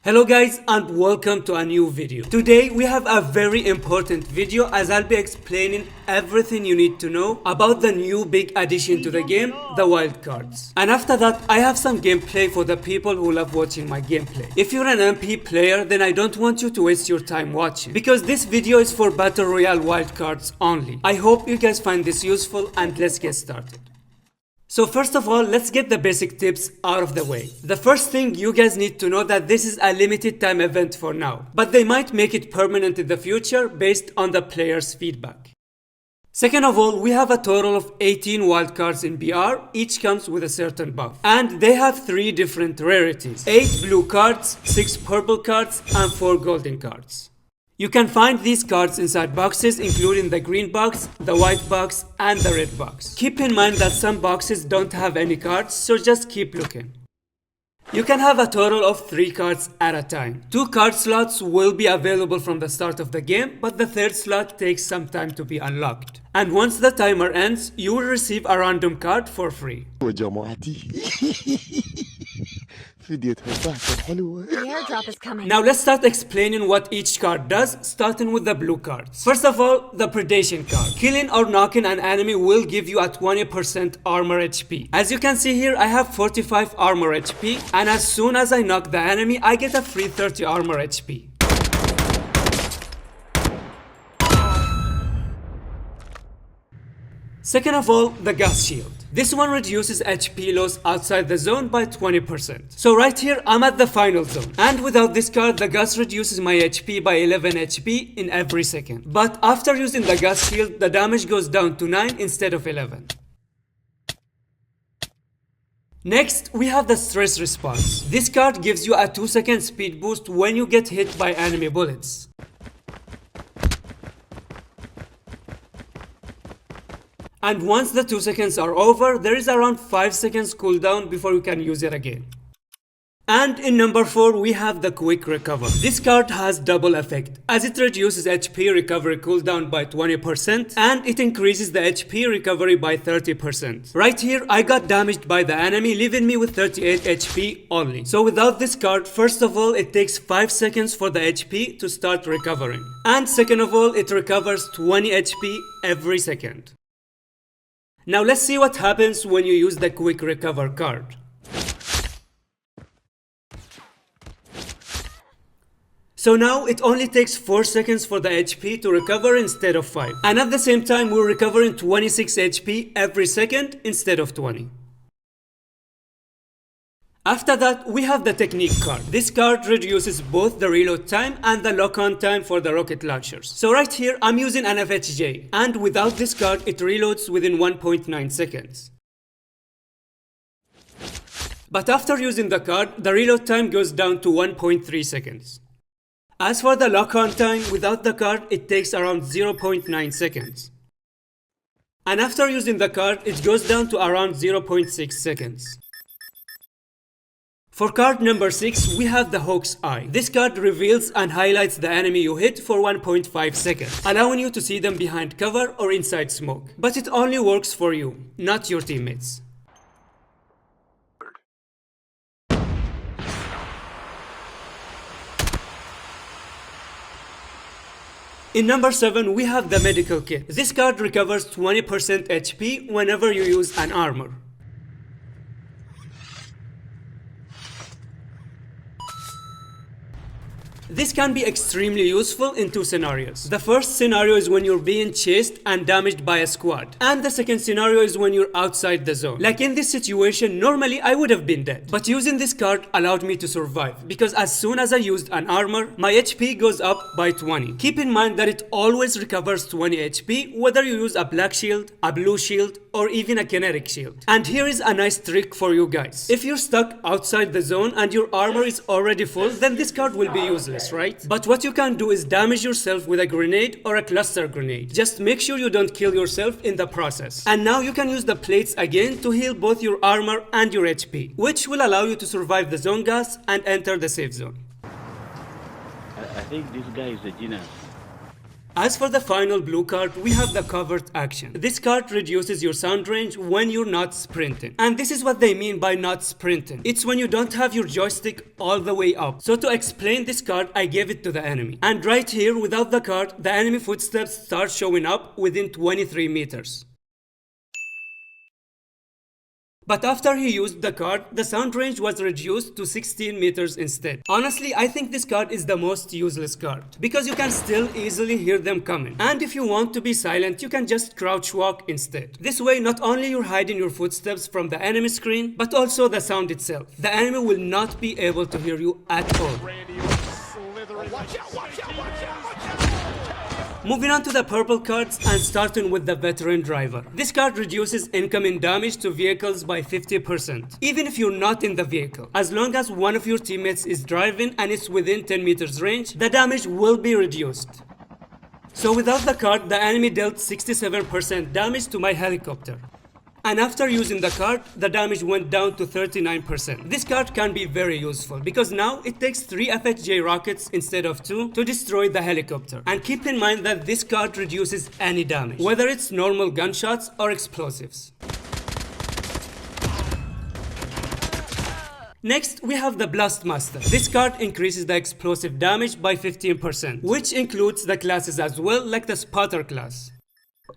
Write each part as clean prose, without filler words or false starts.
Hello guys and welcome to a new video. Today we have a very important video as I'll be explaining everything you need to know about the new big addition to the game, the wildcards. And after that I have some gameplay for the people who love watching my gameplay. If you're an MP player, then I don't want you to waste your time watching, because this video is for Battle Royale wildcards only. I hope you guys find this useful and let's get started. So first of all, let's get the basic tips out of the way. The first thing you guys need to know that this is a limited time event for now, but they might make it permanent in the future based on the players' feedback. Second of all, we have a total of 18 wildcards in BR, each comes with a certain buff. And they have 3 different rarities: 8 blue cards, 6 purple cards, and 4 golden cards. You can find these cards inside boxes, including the green box, the white box, and the red box. Keep in mind that some boxes don't have any cards, so just keep looking. You can have a total of 3 cards at a time. 2 card slots will be available from the start of the game, but the 3rd slot takes some time to be unlocked. And once the timer ends, you will receive a random card for free. The airdrop is coming. Now let's start explaining what each card does, starting with the blue cards. First of all, the predation card. Killing or knocking an enemy will give you a 20% armor HP. As you can see here, I have 45 armor HP, and as soon as I knock the enemy, I get a free 30 armor HP. Second of all, the gas shield. This one reduces HP loss outside the zone by 20%. So right here, I'm at the final zone. And without this card, the gas reduces my HP by 11 HP in every second. But after using the gas shield, the damage goes down to 9 instead of 11. Next, we have the stress response. This card gives you a 2-second speed boost when you get hit by enemy bullets. And once the 2 seconds are over, there is around 5 seconds cooldown before you can use it again. And in number 4, we have the quick recover. This card has double effect, as it reduces HP recovery cooldown by 20% and it increases the HP recovery by 30%. Right here, I got damaged by the enemy, leaving me with 38 HP only. So without this card, first of all, it takes 5 seconds for the HP to start recovering. And second of all, it recovers 20 HP every second. Now let's see what happens when you use the quick recover card. So now it only takes 4 seconds for the HP to recover instead of 5. And at the same time we're recovering 26 HP every second instead of 20. After that, we have the technique card. This card reduces both the reload time and the lock-on time for the rocket launchers. So right here, I'm using an FHJ, and without this card, it reloads within 1.9 seconds. But after using the card, the reload time goes down to 1.3 seconds. As for the lock-on time, without the card, it takes around 0.9 seconds. And after using the card, it goes down to around 0.6 seconds. For card number 6, we have the Hawk's Eye. This card reveals and highlights the enemy you hit for 1.5 seconds, allowing you to see them behind cover or inside smoke. But it only works for you, not your teammates. In number 7, we have the medical kit. This card recovers 20% HP whenever you use an armor. This can be extremely useful in 2 scenarios. The first scenario is when you're being chased and damaged by a squad. And the second scenario is when you're outside the zone. Like in this situation, normally I would have been dead. But using this card allowed me to survive, because as soon as I used an armor, my HP goes up by 20. Keep in mind that it always recovers 20 HP, whether you use a black shield, a blue shield, or even a kinetic shield. And here is a nice trick for you guys. If you're stuck outside the zone and your armor is already full, then this card will be useless, right? But what you can do is damage yourself with a grenade or a cluster grenade. Just make sure you don't kill yourself in the process. And now you can use the plates again to heal both your armor and your HP, which will allow you to survive the zone gas and enter the safe zone. I think this guy is a genius. As for the final blue card, we have the covert action. This card reduces your sound range when you're not sprinting. And this is what they mean by not sprinting. It's when you don't have your joystick all the way up. So to explain this card, I gave it to the enemy. And right here, without the card, the enemy footsteps start showing up within 23 meters. But after he used the card, the sound range was reduced to 16 meters instead. Honestly, I think this card is the most useless card, because you can still easily hear them coming. And if you want to be silent, you can just crouch walk instead. This way, not only you're hiding your footsteps from the enemy screen, but also the sound itself. The enemy will not be able to hear you at all. Moving on to the purple cards and starting with the veteran driver. This card reduces incoming damage to vehicles by 50%, even if you're not in the vehicle. As long as one of your teammates is driving and it's within 10 meters range, the damage will be reduced. So without the card, the enemy dealt 67% damage to my helicopter. And after using the card, the damage went down to 39%. This card can be very useful because now it takes 3 FHJ rockets instead of 2 to destroy the helicopter. And keep in mind that this card reduces any damage, whether it's normal gunshots or explosives. Next, we have the Blastmaster. This card increases the explosive damage by 15%, which includes the classes as well, like the Spotter class.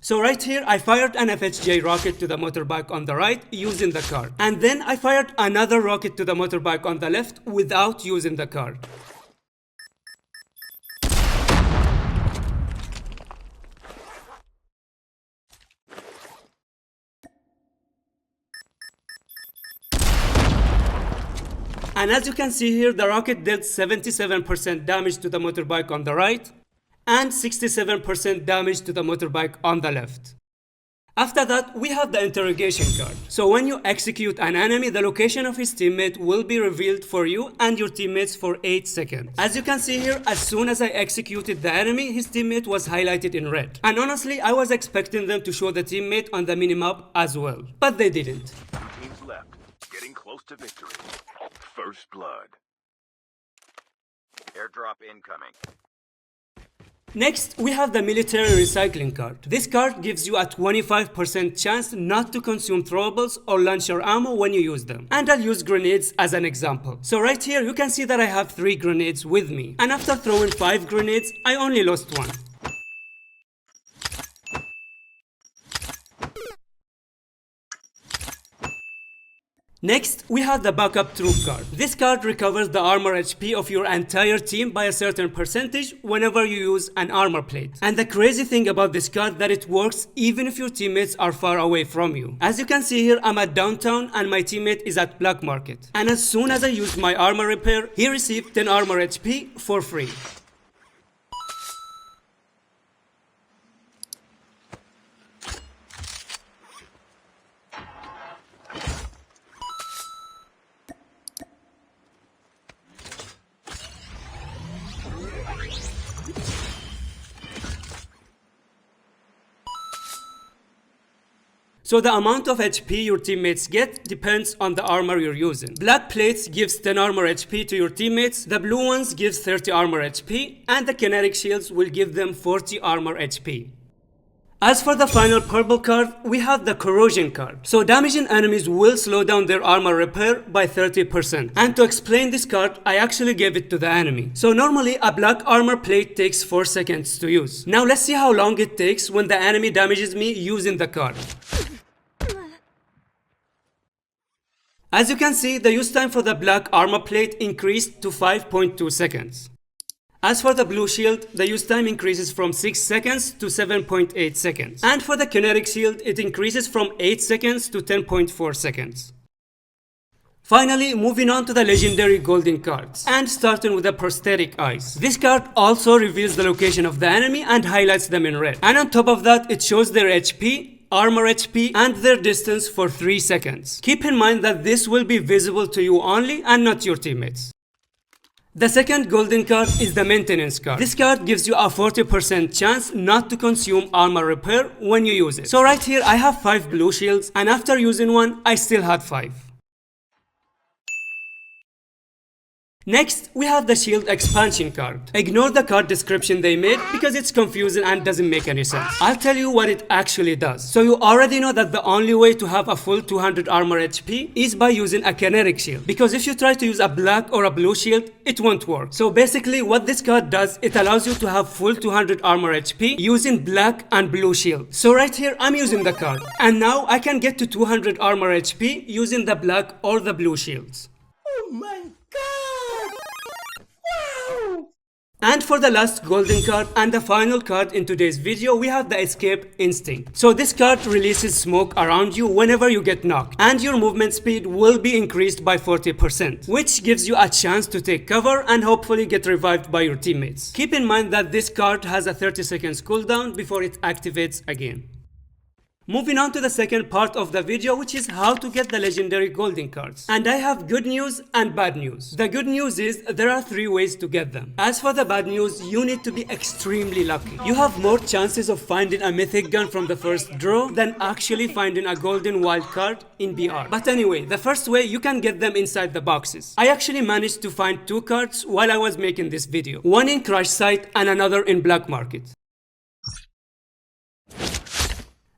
So right here, I fired an FHJ rocket to the motorbike on the right using the card. And then I fired another rocket to the motorbike on the left without using the card. And as you can see here, the rocket dealt 77% damage to the motorbike on the right and 67% damage to the motorbike on the left. After that, we have the interrogation card. So when you execute an enemy, the location of his teammate will be revealed for you and your teammates for 8 seconds. As you can see here, as soon as I executed the enemy, his teammate was highlighted in red. And honestly, I was expecting them to show the teammate on the minimap as well, but they didn't. 2 teams left, getting close to victory. First blood. Airdrop incoming. Next, we have the military recycling card. This card gives you a 25% chance not to consume throwables or launcher ammo when you use them. And I'll use grenades as an example. So right here, you can see that I have 3 grenades with me. And after throwing 5 grenades, I only lost 1. Next, we have the backup troop card. This card recovers the armor HP of your entire team by a certain percentage whenever you use an armor plate. And the crazy thing about this card that it works even if your teammates are far away from you. As you can see here, I'm at downtown and my teammate is at Black Market. And as soon as I used my armor repair, he received 10 armor HP for free. So the amount of HP your teammates get depends on the armor you're using. Black plates gives 10 armor HP to your teammates, the blue ones gives 30 armor HP, and the kinetic shields will give them 40 armor HP. As for the final purple card, we have the corrosion card. So damaging enemies will slow down their armor repair by 30%. And to explain this card, I actually gave it to the enemy. So normally a black armor plate takes 4 seconds to use. Now let's see how long it takes when the enemy damages me using the card. As you can see, the use time for the black armor plate increased to 5.2 seconds. As for the blue shield, the use time increases from 6 seconds to 7.8 seconds. And for the kinetic shield, it increases from 8 seconds to 10.4 seconds. Finally, moving on to the legendary golden cards, and starting with the prosthetic eyes. This card also reveals the location of the enemy and highlights them in red. And on top of that, it shows their HP, armor HP, and their distance for 3 seconds. Keep in mind that this will be visible to you only and not your teammates. The second golden card is the maintenance card. This card gives you a 40% chance not to consume armor repair when you use it. So right here I have 5 blue shields, and after using one I still had 5. Next, we have the shield expansion card. Ignore the card description they made because it's confusing and doesn't make any sense. I'll tell you what it actually does. So you already know that the only way to have a full 200 armor HP is by using a kinetic shield. Because if you try to use a black or a blue shield, it won't work. So basically what this card does, it allows you to have full 200 armor HP using black and blue shield. So right here, I'm using the card. And now I can get to 200 armor HP using the black or the blue shields. Oh my god! Wow! And for the last golden card and the final card in today's video, we have the Escape Instinct. So this card releases smoke around you whenever you get knocked, and your movement speed will be increased by 40%, which gives you a chance to take cover and hopefully get revived by your teammates. Keep in mind that this card has a 30 seconds cooldown before it activates again. Moving on to the second part of the video, which is how to get the legendary golden cards. And I have good news and bad news. The good news is there are 3 ways to get them. As for the bad news, you need to be extremely lucky. You have more chances of finding a mythic gun from the first draw than actually finding a golden wild card in BR. But anyway, the first way, you can get them inside the boxes. I actually managed to find 2 cards while I was making this video. One in Crash Site and another in Black Market.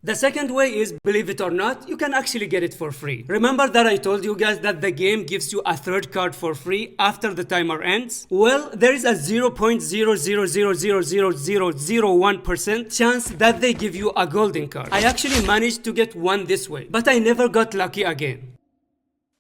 The second way is, believe it or not, you can actually get it for free. Remember that I told you guys that the game gives you a third card for free after the timer ends? Well, there is a 0.0000001% chance that they give you a golden card. I actually managed to get one this way, but I never got lucky again.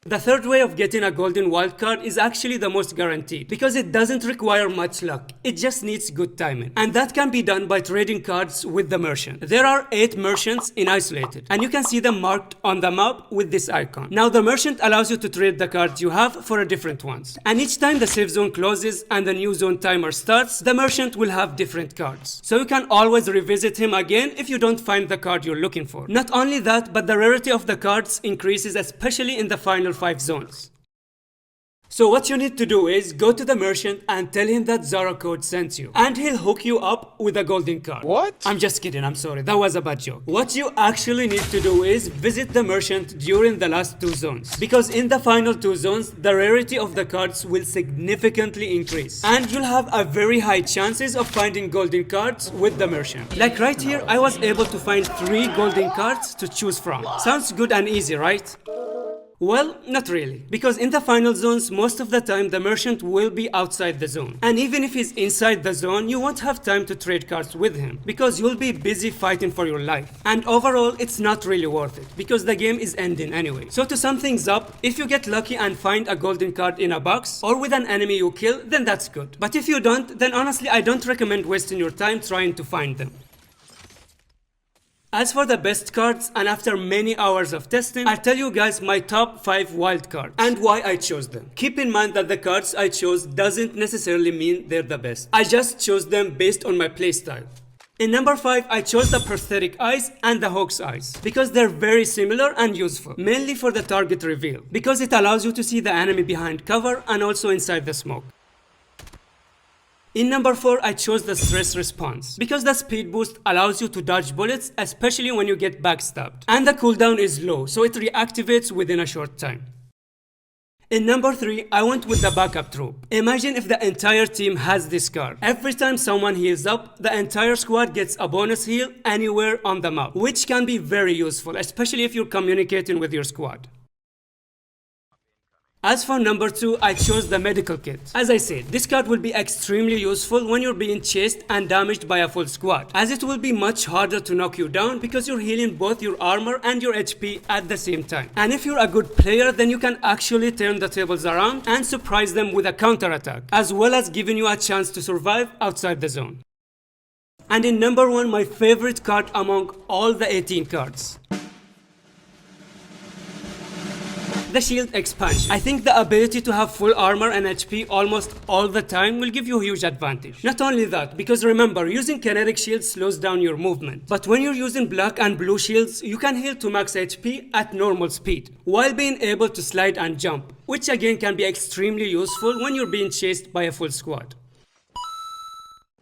The third way of getting a golden wildcard is actually the most guaranteed because it doesn't require much luck. It just needs good timing. And that can be done by trading cards with the merchant. There are 8 merchants in Isolated and you can see them marked on the map with this icon. Now the merchant allows you to trade the cards you have for a different ones. And each time the safe zone closes and the new zone timer starts, the merchant will have different cards. So you can always revisit him again if you don't find the card you're looking for. Not only that, but the rarity of the cards increases, especially in the final 5 zones. So what you need to do is go to the merchant and tell him that Zara Code sent you, and he'll hook you up with a golden card. What? I'm just kidding, I'm sorry, that was a bad joke. What you actually need to do is visit the merchant during the last 2 zones, because in the final 2 zones, the rarity of the cards will significantly increase, and you'll have a very high chances of finding golden cards with the merchant. Like right here, I was able to find 3 golden cards to choose from. Sounds good and easy, right? Well, not really, because in the final zones, most of the time the merchant will be outside the zone. And even if he's inside the zone, you won't have time to trade cards with him, because you'll be busy fighting for your life. And overall, it's not really worth it, because the game is ending anyway. So to sum things up, if you get lucky and find a golden card in a box, or with an enemy you kill, then that's good. But if you don't, then honestly I don't recommend wasting your time trying to find them. As for the best cards, and after many hours of testing, I'll tell you guys my top 5 wild cards and why I chose them. Keep in mind that the cards I chose doesn't necessarily mean they're the best. I just chose them based on my playstyle. In number 5, I chose the prosthetic eyes and the Hawk's eyes because they're very similar and useful, mainly for the target reveal, because it allows you to see the enemy behind cover and also inside the smoke. In number 4, I chose the stress response because the speed boost allows you to dodge bullets, especially when you get backstabbed. And the cooldown is low, so it reactivates within a short time. In number 3, I went with the backup troop. Imagine if the entire team has this card. Every time someone heals up, the entire squad gets a bonus heal anywhere on the map, which can be very useful, especially if you're communicating with your squad. As for number 2, I chose the medical kit. As I said, this card will be extremely useful when you're being chased and damaged by a full squad, as it will be much harder to knock you down because you're healing both your armor and your HP at the same time. And if you're a good player, then you can actually turn the tables around and surprise them with a counter attack, as well as giving you a chance to survive outside the zone. And in number 1, my favorite card among all the 18 cards, the shield expansion. I think the ability to have full armor and HP almost all the time will give you a huge advantage. Not only that, because remember, using kinetic shields slows down your movement. But when you're using black and blue shields, you can heal to max HP at normal speed, while being able to slide and jump, which again can be extremely useful when you're being chased by a full squad.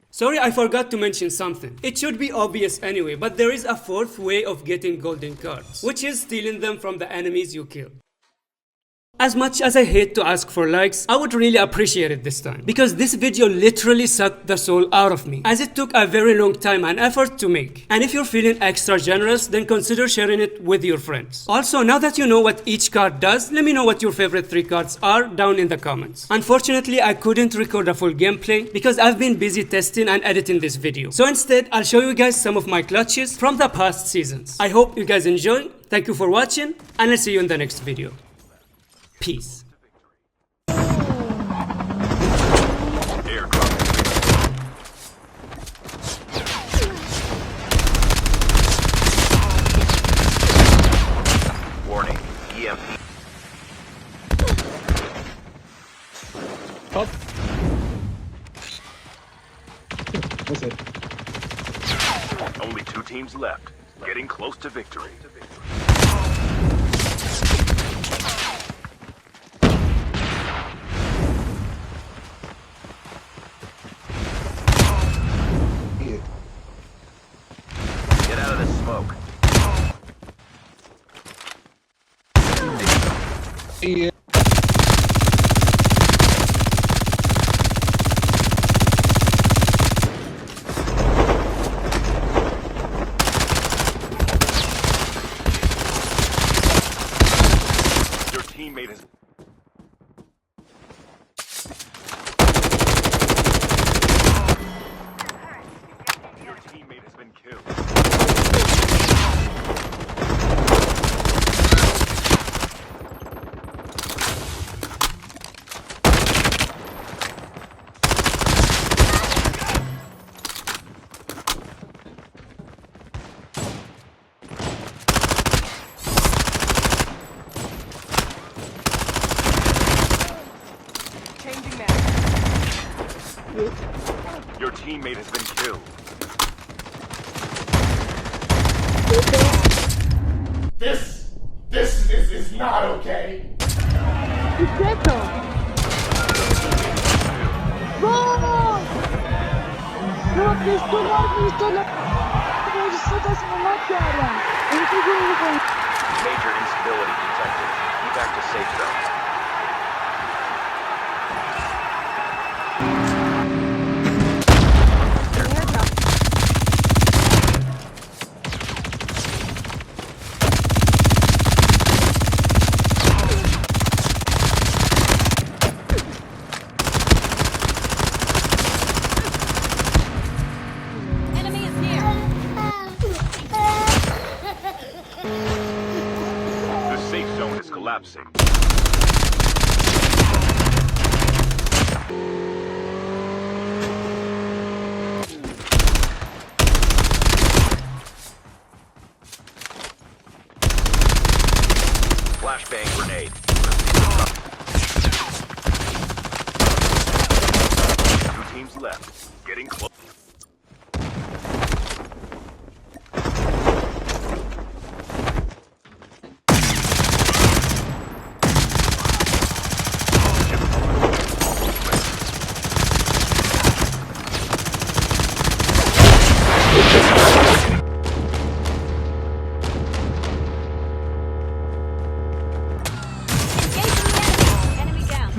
Sorry, I forgot to mention something. It should be obvious anyway, but there is a 4th way of getting golden cards, which is stealing them from the enemies you kill. As much as I hate to ask for likes, I would really appreciate it this time, because this video literally sucked the soul out of me, as it took a very long time and effort to make. And if you're feeling extra generous, then consider sharing it with your friends. Also, now that you know what each card does, let me know what your favorite 3 cards are down in the comments. Unfortunately, I couldn't record a full gameplay because I've been busy testing and editing this video. So instead, I'll show you guys some of my clutches from the past seasons. I hope you guys enjoy. Thank you for watching, and I'll see you in the next video. Peace. Warning, EMP. Up. What's it? Only 2 teams left. Getting close to victory. Get out of this smoke. Yeah. Your teammate has... Your teammate has been killed. Changing mag. Your teammate has been killed. This is not okay. Perfetto! No! No, questo non sto stata smanacchiata! Non ti dico! Major instability detected. Be back to safe zone. Enemy is near. The safe zone is collapsing. Flashbang grenade. 2 teams left. Getting close. Enemy down.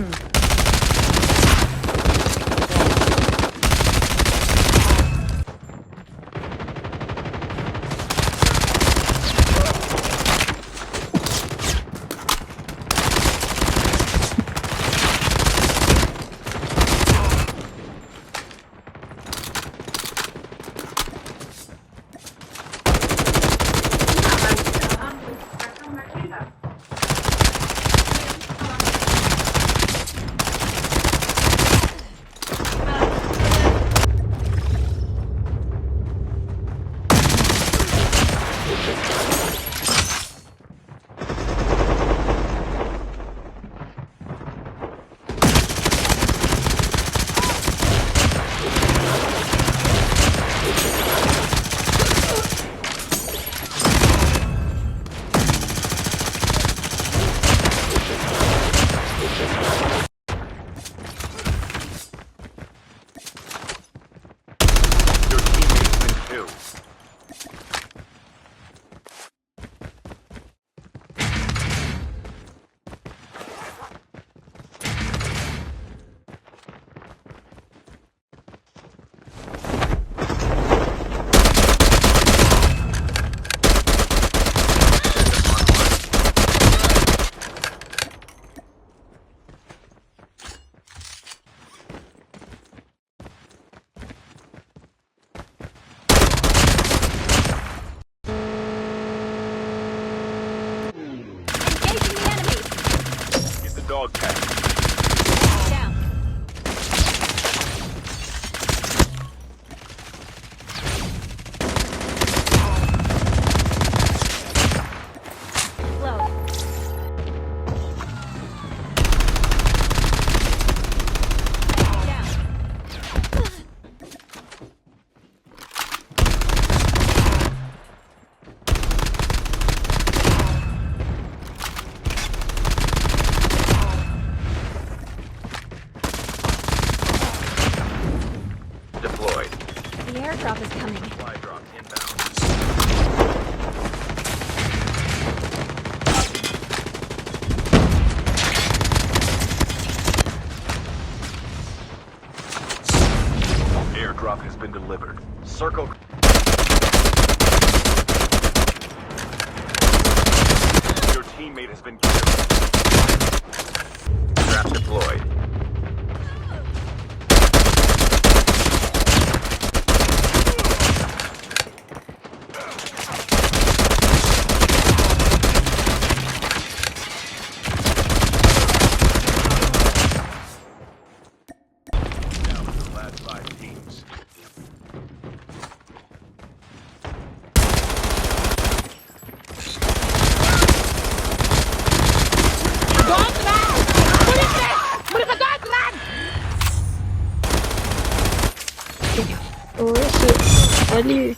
airdrop is coming. Supply drop inbound. Airdrop has been delivered. Circle. Your teammate has been killed. Trap deployed. Down to the last 5 teams. Oh shit. Ali.